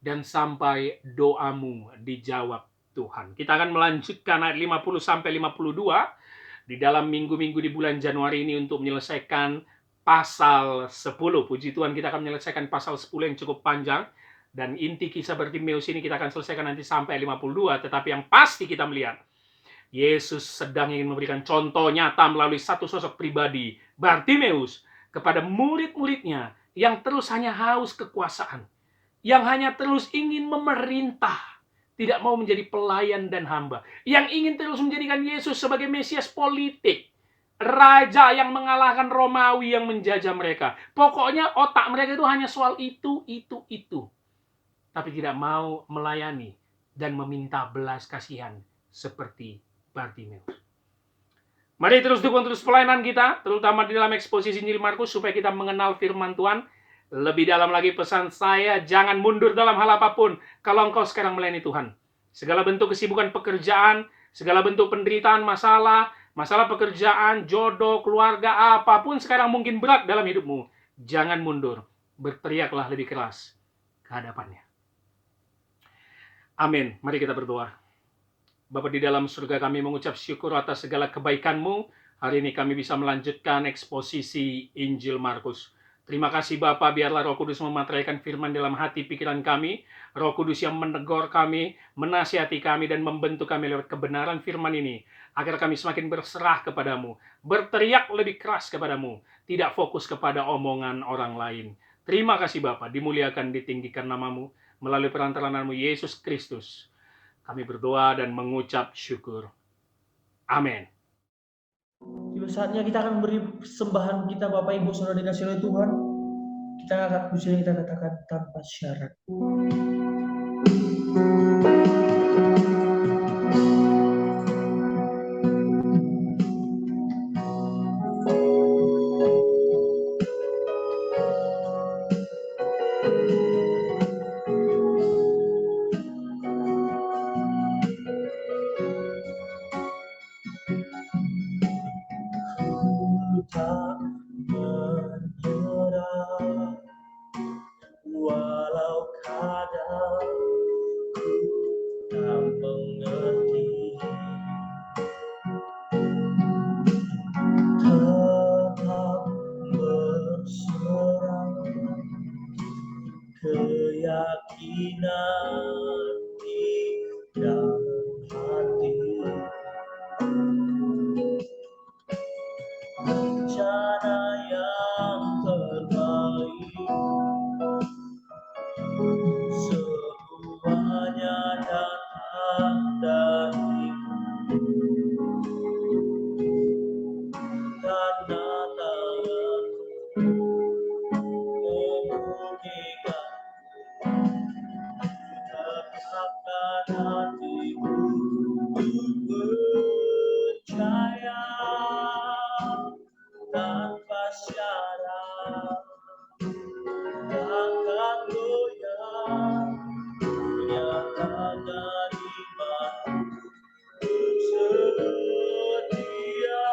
Dan sampai doamu dijawab Tuhan. Kita akan melanjutkan ayat 50 sampai 52 di dalam minggu-minggu di bulan Januari ini untuk menyelesaikan pasal 10. Puji Tuhan, kita akan menyelesaikan pasal 10 yang cukup panjang. Dan inti kisah Bartimeus ini kita akan selesaikan nanti sampai 52. Tetapi yang pasti kita melihat, Yesus sedang ingin memberikan contoh nyata melalui satu sosok pribadi, Bartimeus, kepada murid-muridnya yang terus hanya haus kekuasaan. Yang hanya terus ingin memerintah. Tidak mau menjadi pelayan dan hamba. Yang ingin terus menjadikan Yesus sebagai Mesias politik. Raja yang mengalahkan Romawi yang menjajah mereka. Pokoknya otak mereka itu hanya soal itu. Tapi tidak mau melayani dan meminta belas kasihan seperti Bartimeus. Mari terus dukung terus pelayanan kita, terutama di dalam eksposisi Injil Markus, supaya kita mengenal firman Tuhan. Lebih dalam lagi pesan saya, jangan mundur dalam hal apapun kalau engkau sekarang melayani Tuhan. Segala bentuk kesibukan pekerjaan, segala bentuk penderitaan, masalah pekerjaan, jodoh, keluarga, apapun sekarang mungkin berat dalam hidupmu. Jangan mundur, berteriaklah lebih keras ke hadapannya. Amin. Mari kita berdoa. Bapa di dalam surga, kami mengucap syukur atas segala kebaikan-Mu. Hari ini kami bisa melanjutkan eksposisi Injil Markus. Terima kasih Bapa, biarlah Roh Kudus memateraikan firman dalam hati pikiran kami. Roh Kudus yang menegur kami, menasihati kami, dan membentuk kami lewat kebenaran firman ini. Agar kami semakin berserah kepadamu, berteriak lebih keras kepadamu, tidak fokus kepada omongan orang lain. Terima kasih Bapa, dimuliakan, ditinggikan namamu, melalui perantaraan Yesus Kristus. Kami berdoa dan mengucap syukur. Amin. Tiba saatnya kita akan beri persembahan kita Bapak Ibu Saudara dikasih oleh Tuhan. Kita akan pujian kita katakan tanpa syarat. Tak menyerah walau keadaanku nanti dalam hati. Rencana yang terbaik, semuanya datang darimu. Karena tanganmu membuktikan, tetapkan hatiku untuk percaya tanpa syarat, takkan goyah, nyatakan iman setia,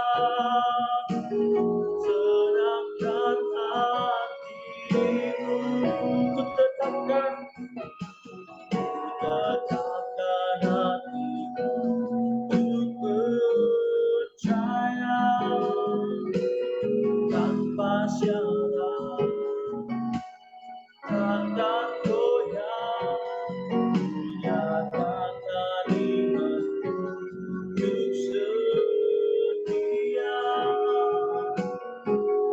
senangkan hatimu. Ku tetapkan hatiku untuk percaya tanpa syarat, takkan goyah, nyatakan imanku untuk setia,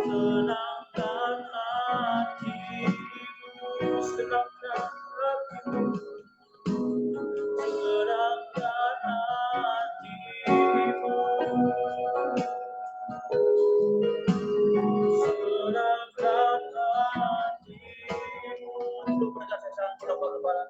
senangkan hatimu, senangkan hatimu, senangkan hatimu, senangkan hatimu. Untuk mereka saya sangat berdoa kepada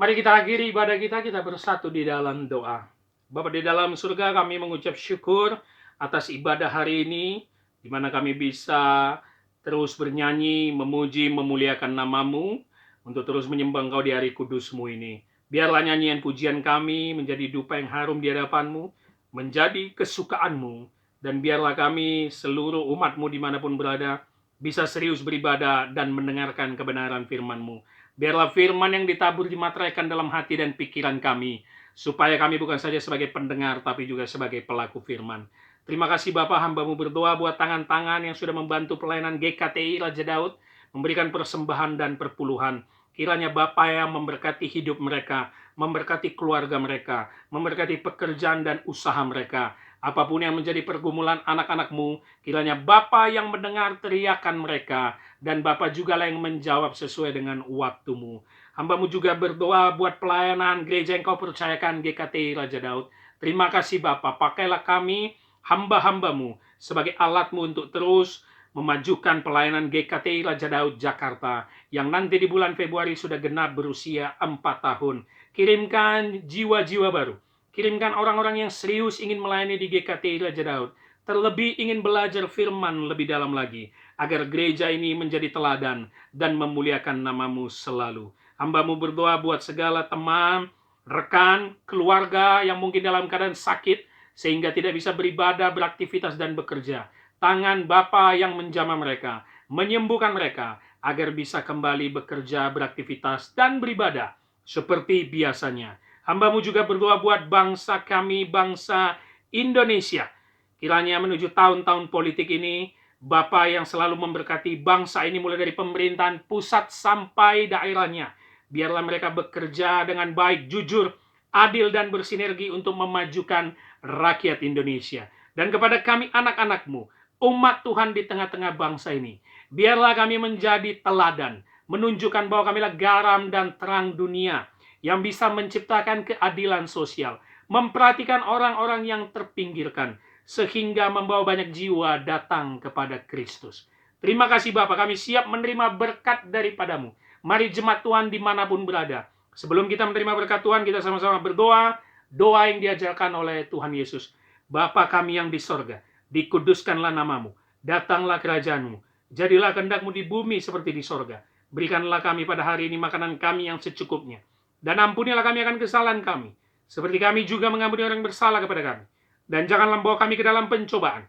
Mari kita akhiri ibadah kita bersatu di dalam doa. Bapa di dalam surga, kami mengucap syukur atas ibadah hari ini, di mana kami bisa terus bernyanyi, memuji, memuliakan nama-Mu, untuk terus menyembah Engkau di hari kudus-Mu ini. Biarlah nyanyian pujian kami menjadi dupa yang harum di hadapan-Mu, menjadi kesukaan-Mu, dan biarlah kami seluruh umat-Mu dimanapun berada, bisa serius beribadah dan mendengarkan kebenaran firman-Mu. Biarlah firman yang ditabur dimateraikan dalam hati dan pikiran kami, supaya kami bukan saja sebagai pendengar, tapi juga sebagai pelaku firman. Terima kasih Bapak, hamba-Mu berdoa buat tangan-tangan yang sudah membantu pelayanan GKTI Raja Daud, memberikan persembahan dan perpuluhan. Kiranya Bapak yang memberkati hidup mereka, memberkati keluarga mereka, memberkati pekerjaan dan usaha mereka. Apapun yang menjadi pergumulan anak-anak-Mu, kiranya Bapa yang mendengar teriakan mereka, dan Bapa juga lah yang menjawab sesuai dengan waktu-Mu. Hamba-Mu juga berdoa buat pelayanan gereja yang Kau percayakan GKTI Raja Daud. Terima kasih Bapa, pakailah kami, hamba-hamba-Mu, sebagai alat-Mu untuk terus memajukan pelayanan GKTI Raja Daud Jakarta, yang nanti di bulan Februari sudah genap berusia 4 tahun. Kirimkan jiwa-jiwa baru. Kirimkan orang-orang yang serius ingin melayani di GKTI Raja Daud, terlebih ingin belajar firman lebih dalam lagi, agar gereja ini menjadi teladan dan memuliakan nama-Mu selalu. Hamba-Mu berdoa buat segala teman, rekan, keluarga yang mungkin dalam keadaan sakit, sehingga tidak bisa beribadah, beraktivitas, dan bekerja. Tangan Bapa yang menjamah mereka, menyembuhkan mereka, agar bisa kembali bekerja, beraktivitas, dan beribadah seperti biasanya. Hamba-Mu juga berdoa buat bangsa kami, bangsa Indonesia. Kiranya menuju tahun-tahun politik ini, Bapa yang selalu memberkati bangsa ini mulai dari pemerintahan pusat sampai daerahnya. Biarlah mereka bekerja dengan baik, jujur, adil, dan bersinergi untuk memajukan rakyat Indonesia. Dan kepada kami anak-anak-Mu, umat Tuhan di tengah-tengah bangsa ini, biarlah kami menjadi teladan, menunjukkan bahwa kamilah garam dan terang dunia, yang bisa menciptakan keadilan sosial, memperhatikan orang-orang yang terpinggirkan, sehingga membawa banyak jiwa datang kepada Kristus. Terima kasih Bapak, kami siap menerima berkat daripada-Mu. Mari jemaat Tuhan dimanapun berada, sebelum kita menerima berkat Tuhan, kita sama-sama berdoa, doa yang diajarkan oleh Tuhan Yesus. Bapa kami yang di sorga, dikuduskanlah nama-Mu, datanglah kerajaan-Mu, jadilah kehendak-Mu di bumi seperti di sorga. Berikanlah kami pada hari ini makanan kami yang secukupnya, dan ampunilah kami akan kesalahan kami, seperti kami juga mengampuni orang yang bersalah kepada kami. Dan janganlah membawa kami ke dalam pencobaan,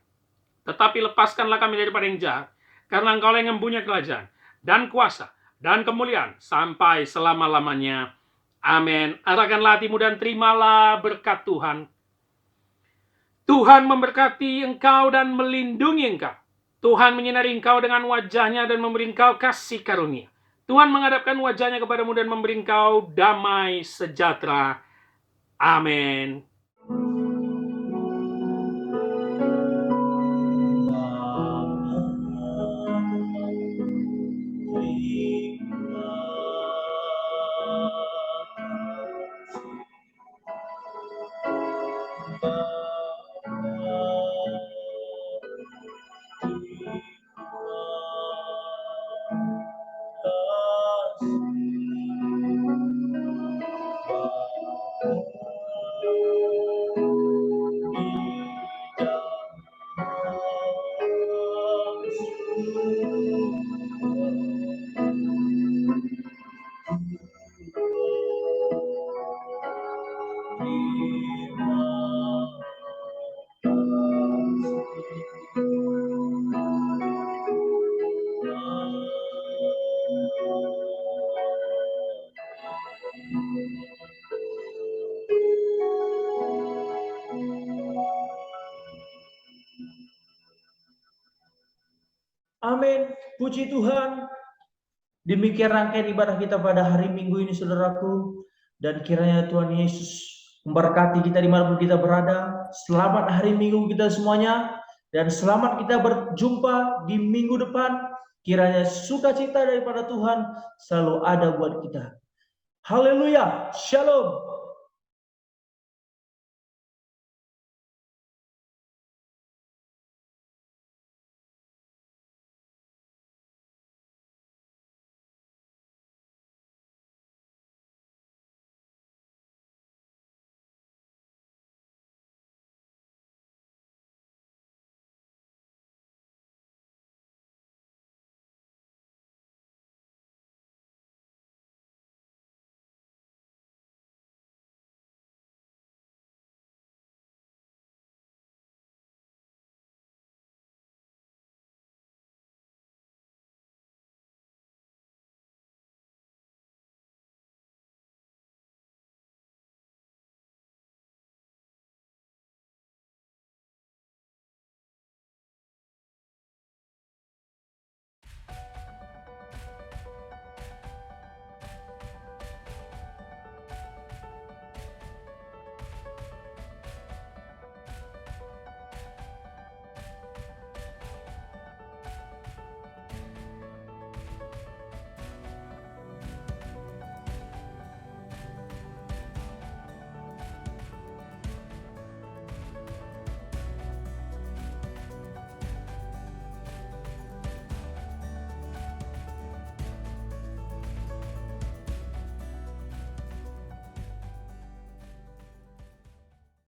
tetapi lepaskanlah kami daripada yang jahat, karena Engkaulah yang mempunyai kerajaan, dan kuasa, dan kemuliaan sampai selama-lamanya. Amin. Arahkanlah hatimu dan terimalah berkat Tuhan. Tuhan memberkati engkau dan melindungi engkau. Tuhan menyinari engkau dengan wajahnya dan memberi engkau kasih karunia. Tuhan menghadapkan wajahnya kepadamu dan memberi engkau damai sejahtera. Amin. Amin. Puji Tuhan. Demikian rangkaian ibadah kita pada hari Minggu ini, saudaraku. Dan kiranya Tuhan Yesus memberkati kita dimanapun kita berada. Selamat hari Minggu kita semuanya. Dan selamat kita berjumpa di minggu depan. Kiranya sukacita daripada Tuhan selalu ada buat kita. Haleluya. Shalom.